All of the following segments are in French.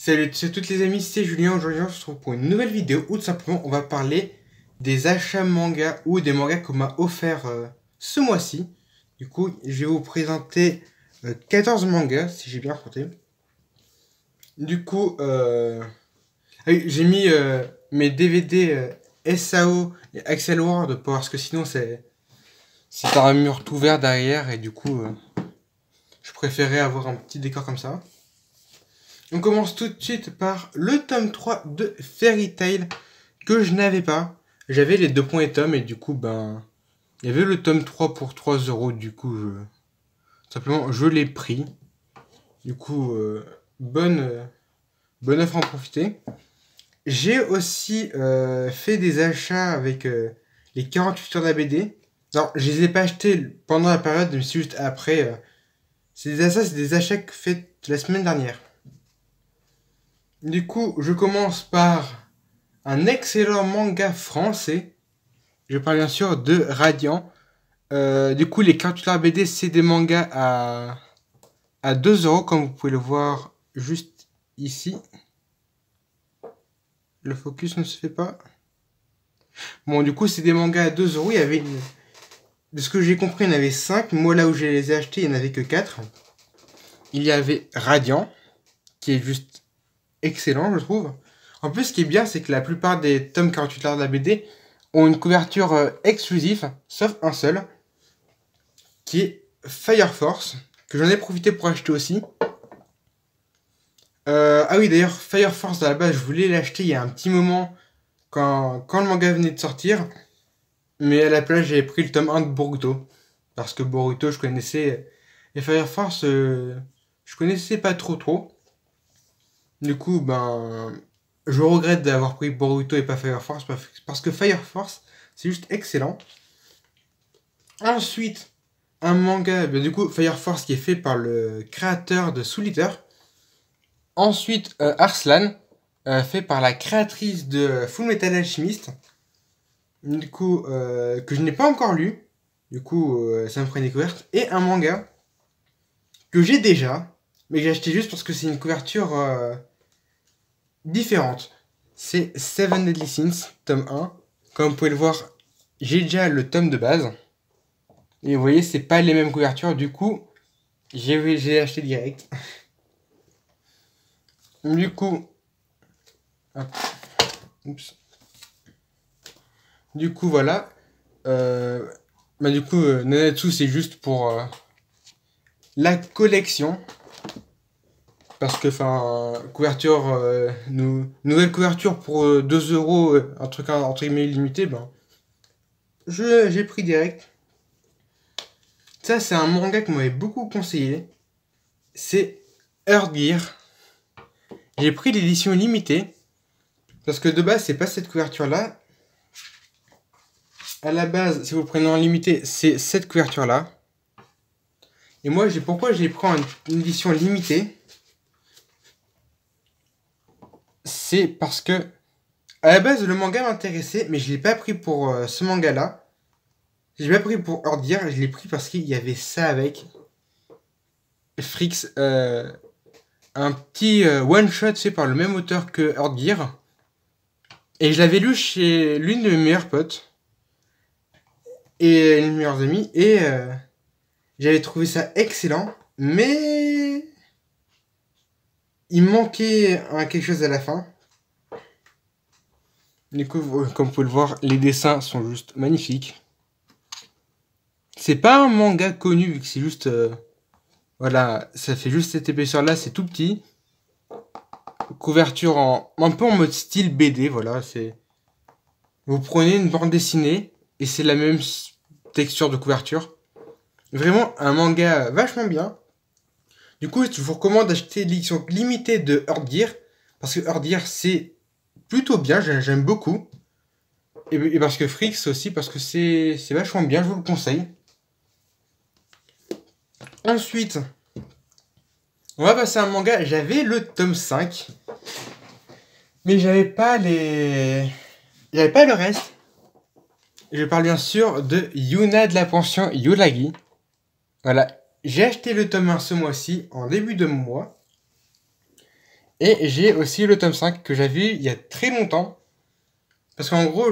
Salut à toutes les amis, c'est Julien. Aujourd'hui, on se retrouve pour une nouvelle vidéo où tout simplement on va parler des achats manga ou des mangas qu'on m'a offert ce mois-ci. Du coup, je vais vous présenter 14 mangas si j'ai bien compté. Du coup, j'ai mis mes DVD SAO et Axel World parce que sinon c'est un mur tout vert derrière et du coup, je préférais avoir un petit décor comme ça. On commence tout de suite par le tome 3 de Fairy Tail que je n'avais pas. J'avais les deux premiers tomes et du coup, il y avait le tome 3 pour 3 €. Du coup, simplement, je l'ai pris. Du coup, bonne offre à en profiter. J'ai aussi fait des achats avec les 48 heures de la BD. Non, je les ai pas achetés pendant la période, mais c'est juste après. C'est des achats faits la semaine dernière. Du coup, je commence par un excellent manga français. Je parle bien sûr de Radiant. Du coup, les 48 BD, c'est des mangas à 2 €, comme vous pouvez le voir juste ici. Le focus ne se fait pas. Bon, du coup, c'est des mangas à 2 €. De ce que j'ai compris, il y en avait 5. Moi, là où je les ai achetés, il n'y en avait que 4. Il y avait Radiant, qui est juste excellent, je trouve. En plus, ce qui est bien, c'est que la plupart des tomes 48 de la BD ont une couverture exclusive, sauf un seul, qui est Fire Force, que j'en ai profité pour acheter aussi. Ah oui, d'ailleurs, Fire Force, à la base, je voulais l'acheter il y a un petit moment, quand le manga venait de sortir, mais à la place, j'avais pris le tome 1 de Boruto, parce que Boruto, je connaissais, et Fire Force, je connaissais pas trop. Du coup, je regrette d'avoir pris Boruto et pas Fire Force, parce que Fire Force, c'est juste excellent. Ensuite, un manga, du coup, Fire Force qui est fait par le créateur de Soul Eater. Ensuite, Arslan, fait par la créatrice de Full Metal Alchemist. Du coup, que je n'ai pas encore lu. Du coup, ça me ferait une découverte. Et un manga que j'ai déjà, mais que j'ai acheté juste parce que c'est une couverture différente. C'est Seven Deadly Sins, tome 1. Comme vous pouvez le voir, j'ai déjà le tome de base. Et vous voyez, c'est pas les mêmes couvertures. Du coup, j'ai acheté direct. Du coup, hop, oups. Du coup, voilà. Nanatsu, c'est juste pour la collection. Parce que, couverture, nouvelle couverture pour 2 €, un truc entre guillemets limité, j'ai pris direct. Ça, c'est un manga que m'avait beaucoup conseillé. C'est Earth Gear. J'ai pris l'édition limitée. Parce que de base, c'est pas cette couverture-là. À la base, si vous le prenez en limité, c'est cette couverture-là. Et moi, pourquoi j'ai pris une édition limitée? C'est parce que, à la base, le manga m'intéressait, mais je l'ai pas pris pour ce manga-là. Je l'ai pas pris pour Earth Gear, je l'ai pris parce qu'il y avait ça avec. Frix, un petit one-shot fait par le même auteur que Earth Gear. Et je l'avais lu chez l'une de mes meilleures potes. Et une de mes meilleures amies. Et j'avais trouvé ça excellent. Mais il manquait quelque chose à la fin. Du coup, comme vous pouvez le voir, les dessins sont juste magnifiques. C'est pas un manga connu, vu que c'est juste... voilà, ça fait juste cette épaisseur-là, c'est tout petit. Couverture un peu en mode style BD, voilà, c'est... Vous prenez une bande dessinée, et c'est la même texture de couverture. Vraiment, un manga vachement bien. Du coup, je vous recommande d'acheter l'édition limitée de Earth Gear, parce que Earth Gear, c'est plutôt bien, j'aime beaucoup. Et parce que Frix aussi, parce que c'est vachement bien, je vous le conseille. Ensuite, on va passer à un manga. J'avais le tome 5, mais j'avais pas le reste. Je parle bien sûr de Yuna de la pension Yuragi. Voilà, j'ai acheté le tome 1 ce mois-ci, en début de mois. Et j'ai aussi le tome 5 que j'avais il y a très longtemps. Parce qu'en gros,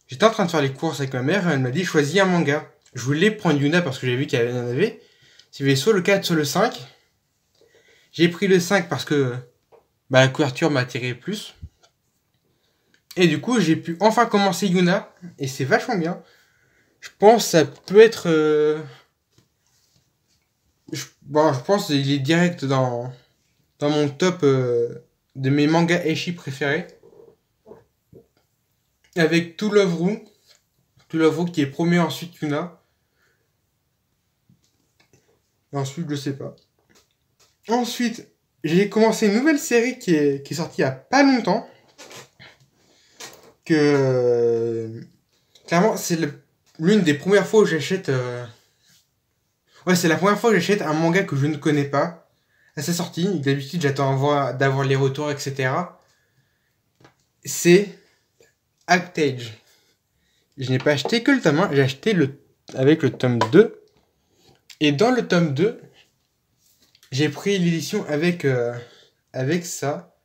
j'étais en train de faire les courses avec ma mère et elle m'a dit choisis un manga. Je voulais prendre Yuna parce que j'ai vu qu'il y en avait. Il y avait soit le 4, soit le 5. J'ai pris le 5 parce que la couverture m'a attiré plus. Et du coup, j'ai pu enfin commencer Yuna. Et c'est vachement bien. Je pense que ça peut être... je pense qu'il est direct dans mon top de mes mangas ecchi préférés. Avec To Love Ru. To Love Ru qui est premier, ensuite Yuna. Et ensuite, je sais pas. Ensuite, j'ai commencé une nouvelle série qui est sortie il y a pas longtemps. Clairement, c'est l'une des premières fois où j'achète... Ouais, c'est la première fois que j'achète un manga que je ne connais pas à sa sortie. D'habitude, j'attends d'avoir les retours, etc. C'est Actage. Je n'ai pas acheté que le tome 1, j'ai acheté avec le tome 2. Et dans le tome 2, j'ai pris l'édition avec ça,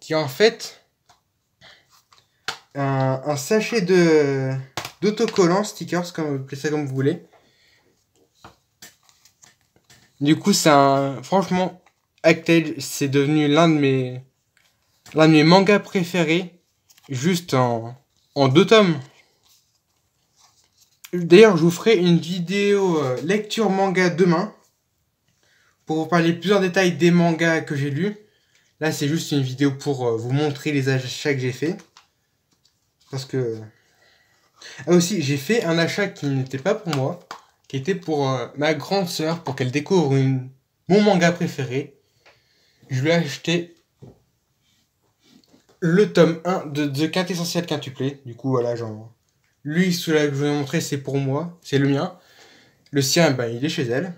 qui est en fait un sachet d'autocollants, stickers, appelez ça comme vous voulez. Du coup, franchement, Actage, c'est devenu l'un de mes mangas préférés, juste en 2 tomes. D'ailleurs, je vous ferai une vidéo lecture manga demain, pour vous parler plus en détail des mangas que j'ai lus. Là, c'est juste une vidéo pour vous montrer les achats que j'ai fait. Parce que... Ah aussi, j'ai fait un achat qui n'était pas pour moi, qui était pour ma grande sœur, pour qu'elle découvre mon manga préféré. Je lui ai acheté le tome 1 de The Quintessential Quintuplé. Du coup, voilà, lui, celui-là que je vous ai montré, c'est pour moi, c'est le mien. Le sien, il est chez elle.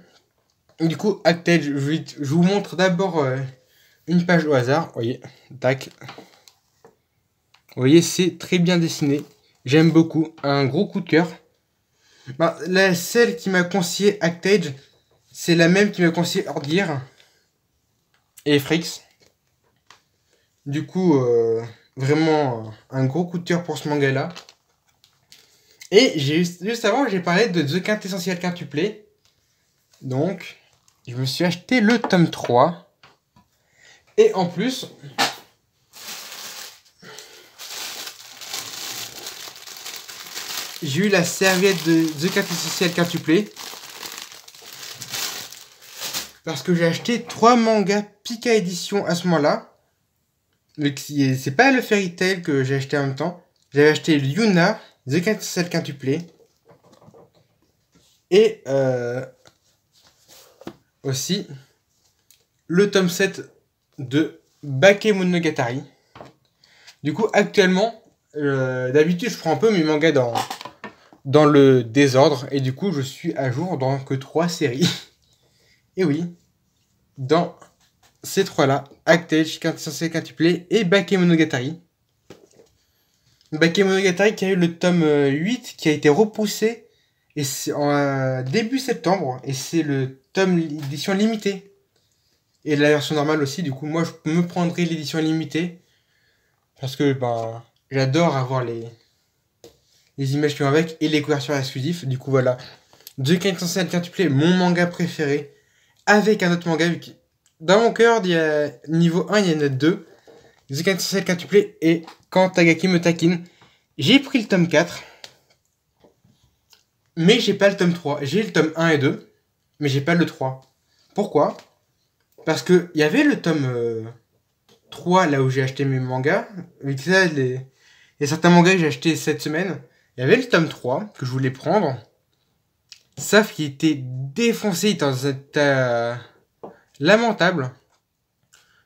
Du coup, Actage, je vous montre d'abord une page au hasard. Vous voyez, tac. Vous voyez, c'est très bien dessiné. J'aime beaucoup. Un gros coup de cœur. Celle qui m'a conseillé Actage, c'est la même qui m'a conseillé Ordir et Frix. Du coup, vraiment un gros coup de cœur pour ce manga-là. Et juste avant, j'ai parlé de The Quintessential Quintuplé. Donc, je me suis acheté le tome 3. Et en plus... j'ai eu la serviette de The Quintessential Quintuplé. Parce que j'ai acheté 3 mangas Pika Édition à ce moment-là. C'est pas le Fairy Tail que j'ai acheté en même temps. J'avais acheté le Yuna, The Quintessential Quintuplé. Et aussi le tome 7 de Bakemonogatari. Du coup, actuellement, d'habitude, je prends un peu mes mangas dans le désordre. Et du coup, je suis à jour dans que 3 séries. Et oui, dans ces 3-là, Actage, Quintessential Quintuplé et Bakemonogatari. Bakemonogatari qui a eu le tome 8 qui a été repoussé et c'est en début septembre. Et c'est le tome édition limitée. Et la version normale aussi. Du coup, moi, je me prendrai l'édition limitée. Parce que j'adore avoir les images qui vont avec et les couvertures exclusives. Du coup, voilà. The Quintessential Quintuplé, mon manga préféré. Avec un autre manga. Dans mon cœur, niveau 1, il y en a 2. The Quintessential Quintuplé et Quand Tagaki me taquine. J'ai pris le tome 4. Mais j'ai pas le tome 3. J'ai le tome 1 et 2. Mais j'ai pas le 3. Pourquoi ? Parce que il y avait le tome 3 là où j'ai acheté mes mangas. Il y a certains mangas que j'ai acheté cette semaine. Il y avait le tome 3 que je voulais prendre. Sauf qu'il était défoncé, il était dans un état lamentable.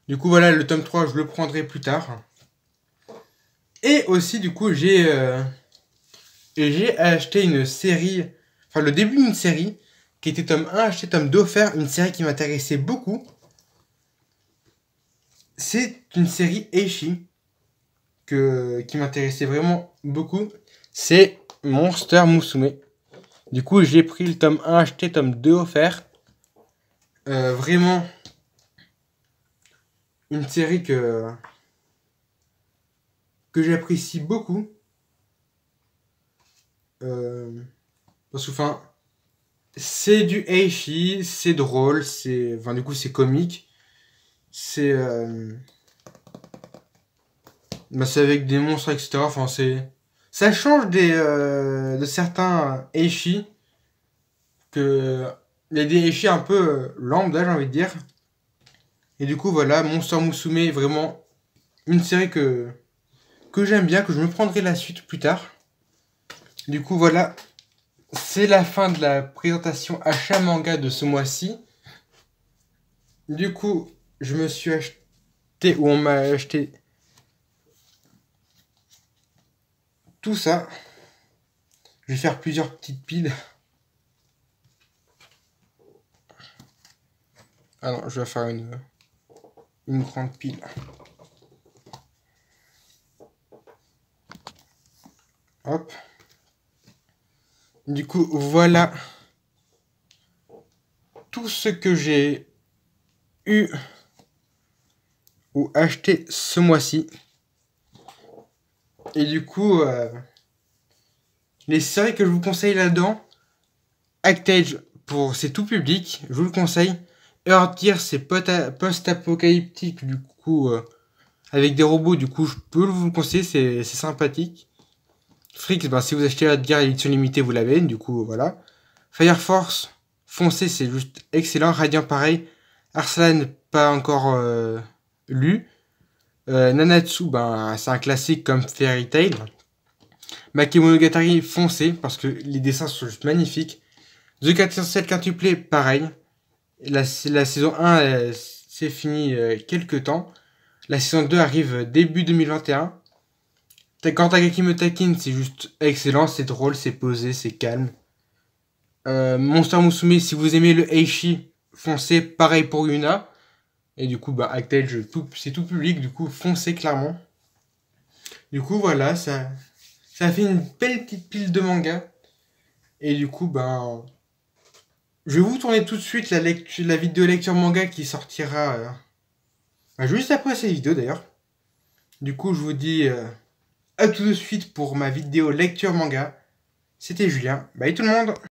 Du coup, voilà, le tome 3, je le prendrai plus tard. Et aussi, du coup, j'ai acheté une série, enfin le début d'une série, qui était tome 1, acheté tome 2 offert, une série qui m'intéressait beaucoup. C'est une série ecchi qui m'intéressait vraiment beaucoup. C'est Monster Musume. Du coup, j'ai pris le tome 1 acheté, tome 2 offert. Vraiment, une série que j'apprécie beaucoup. Parce que, enfin, c'est du Eishi, c'est drôle, enfin, du coup, c'est comique. C'est c'est avec des monstres, etc. Enfin, ça change de certains Eishi. Il y a des Eishi un peu lambda, j'ai envie de dire. Et du coup, voilà, Monster Musume est vraiment une série que j'aime bien, que je me prendrai la suite plus tard. Du coup, voilà, c'est la fin de la présentation achat manga de ce mois-ci. Du coup, je me suis acheté, ou on m'a acheté tout ça. Je vais faire plusieurs petites piles. Ah non, je vais faire une grande pile. Hop. Du coup, voilà tout ce que j'ai eu ou acheté ce mois-ci. Et du coup, les séries que je vous conseille là-dedans, Actage, c'est tout public, je vous le conseille. Earth Gear, c'est post-apocalyptique, du coup, avec des robots, du coup, je peux vous le conseiller, c'est sympathique. Freaks, si vous achetez Earth Gear édition limitée, vous l'avez, du coup, voilà. Fire Force, foncez, c'est juste excellent. Radiant, pareil. Arslan, pas encore lu. Nanatsu, c'est un classique comme Fairy Tail. Bakemonogatari, foncez, parce que les dessins sont juste magnifiques. The 407 quintuplé, pareil. La saison 1, c'est fini quelques temps. La saison 2 arrive début 2021. Quand Takaki me taquine, c'est juste excellent, c'est drôle, c'est posé, c'est calme. Monster Musume, si vous aimez le Eishi, foncez, pareil pour Yuna. Et du coup, Actage, c'est tout public, du coup, foncez clairement. Du coup, voilà, ça fait une belle petite pile de manga. Et du coup, je vais vous tourner tout de suite la vidéo lecture manga qui sortira juste après cette vidéo d'ailleurs. Du coup, je vous dis à tout de suite pour ma vidéo lecture manga. C'était Julien. Bye tout le monde!